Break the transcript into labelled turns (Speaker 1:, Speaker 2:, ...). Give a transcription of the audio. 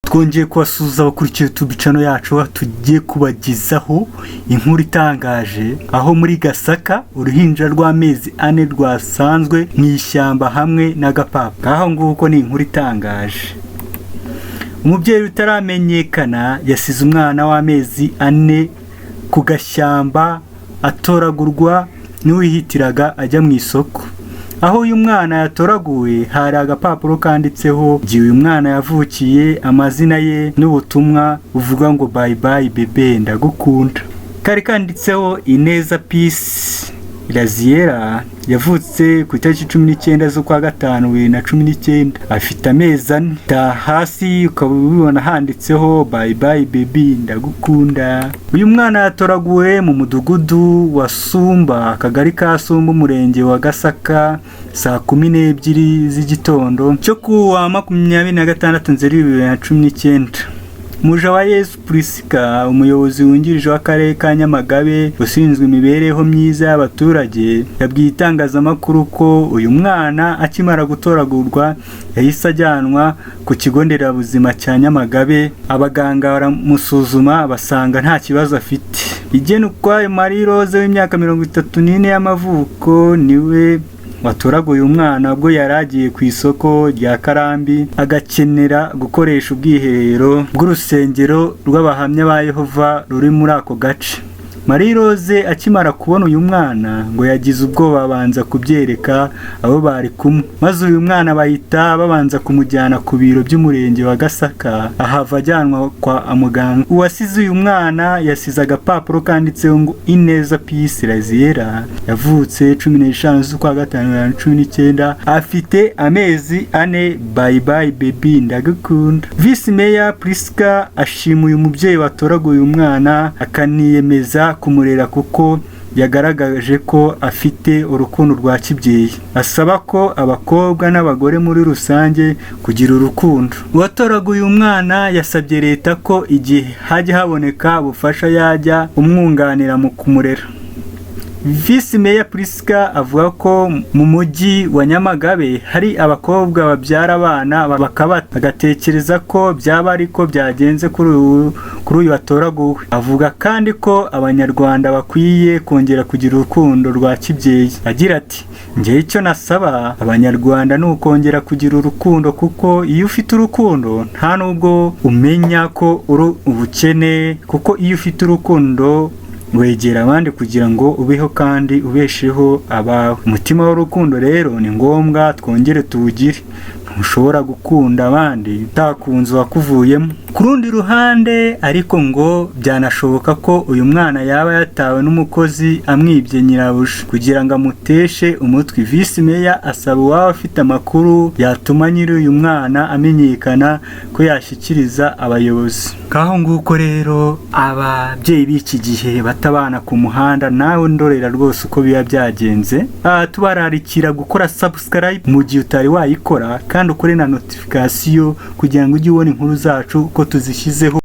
Speaker 1: twongeye kubasuhuza abakurikiye YouTube channel yacu, tugiye kubagezaho inkuru itangaje aho muri Gasaka uruhinja rw'amezi 4 rwasanzwe mu ishyamba hamwe n'agapapa. Aho nguko ni inkuru itangaje. Umubyeyi utaramenyekana yasize umwana w'amezi 4 ku gashyamba atoragurwa n'uwihitiraga ajya mu isoko. Aho uyu mwana yatoraguwe hari agapapuro kanditseho igihe uyu mwana yavukiye, amazina ye n'ubutumwa buvuga ngo bye bye bebe ndagukunda. Kari kanditseho Ineza Peace Iraziera, yavutse ku itariki 19 z'ukwa gatanu 2019, afite amezi 4. Hasi ukaba ubibona handitseho bye bye baby ndagukunda. Uyu mwana yatoraguwe mu mudugudu wa Sumba, akagari ka Sumba, umurenge wa Gasaka, saa 12 z'igitondo cyo kuwa 26 Nzeri 2019. Mujawayezu Prisca, umuyobozi wungirije w'akarere ka Nyamagabe ushinzwe imibereho myiza y'abaturage, yabwiye itangazamakuru ko uyu mwana akimara gutoragurwa yahise ajyanwa ku kigo nderabuzima cya Nyamagabe. Abaganga baramusuzuma basanga nta kibazo afite. Igenukwayo Marie Rose w'imyaka 34 y'amavuko niwe watoraguye umwana ubwo yaragiye ku isoko rya Karambi agakenera gukoresha ubwiherero bw'urusengero rw'abahamya ba Yehova ruri muri ako gace. Marie Rose akimara kubona uyu mwana ngo yagize ubwoba, abanza kubyereka abo bari kumwe, maze uyu mwana bahita babanza kumujyana ku biro by'umurenge wa Gasaka, ahava ajyanwa kwa muganga. Uwasize uyu mwana yasize agapapuro kanditseho ngo Ineza Peace Iraziera, yavutse 15 z'ukwa gatanu 2019, afite amezi 4, bye bye baby ndagukunda. Vice Mayor Prisca ashima uyu mubyeyi watoraguye uyu mwana, akaniyemeza kumurera kuko yagaragaje ko afite urukundo rwa kibyeyi. Asaba ko abakobwa n'abagore muri rusange kugira urukundo. Uwatoraguye umwana yasabye leta ko igihe hajya haboneka ubufasha yajya umwunganira mu kumurera. Vice Mayor Prisca avuga ko mu mujyi wa Nyamagabe hari abakobwa babyara abana bakabata, agatekereza ko byaba ariko byagenze kuri uyu watoraguwe. Avuga kandi ko abanyarwanda bakwiye kongera kugira urukundo rwa kibyeyi. Agira ati, njye icyo nasaba abanyarwanda ni ukongera kugira urukundo, kuko iyo ufite urukundo nta nubwo umenya ko uri ubukene, kuko iyo ufite urukundo wegera abandi kugira ngo ubeho kandi ubesheho abawe. Umutima w'urukundo rero ni ngombwa twongere tuwugire. Ntushobora gukunda abandi utakunze wakuvuyemo. Ku rundi ruhande ariko ngo byanashoboka ko uyu mwana yaba yatawe n'umukozi amwibye nyirabuja kugira ngo amuteshe umutwe. Vice Mayor asaba uwaba afite amakuru yatuma nyiri uyu mwana amenyekana ko yashyikiriza abayobozi. Kaho nguko rero ababyeyi b'iki gihe batabana ku muhanda, nawe ndorera rwose uko biba byagenze. Tubararikira gukora subscribe mu gihe utari wayikora, kandi ukore na notification kugira ngo ujye ubona inkuru zacu ko tuzishyizeho.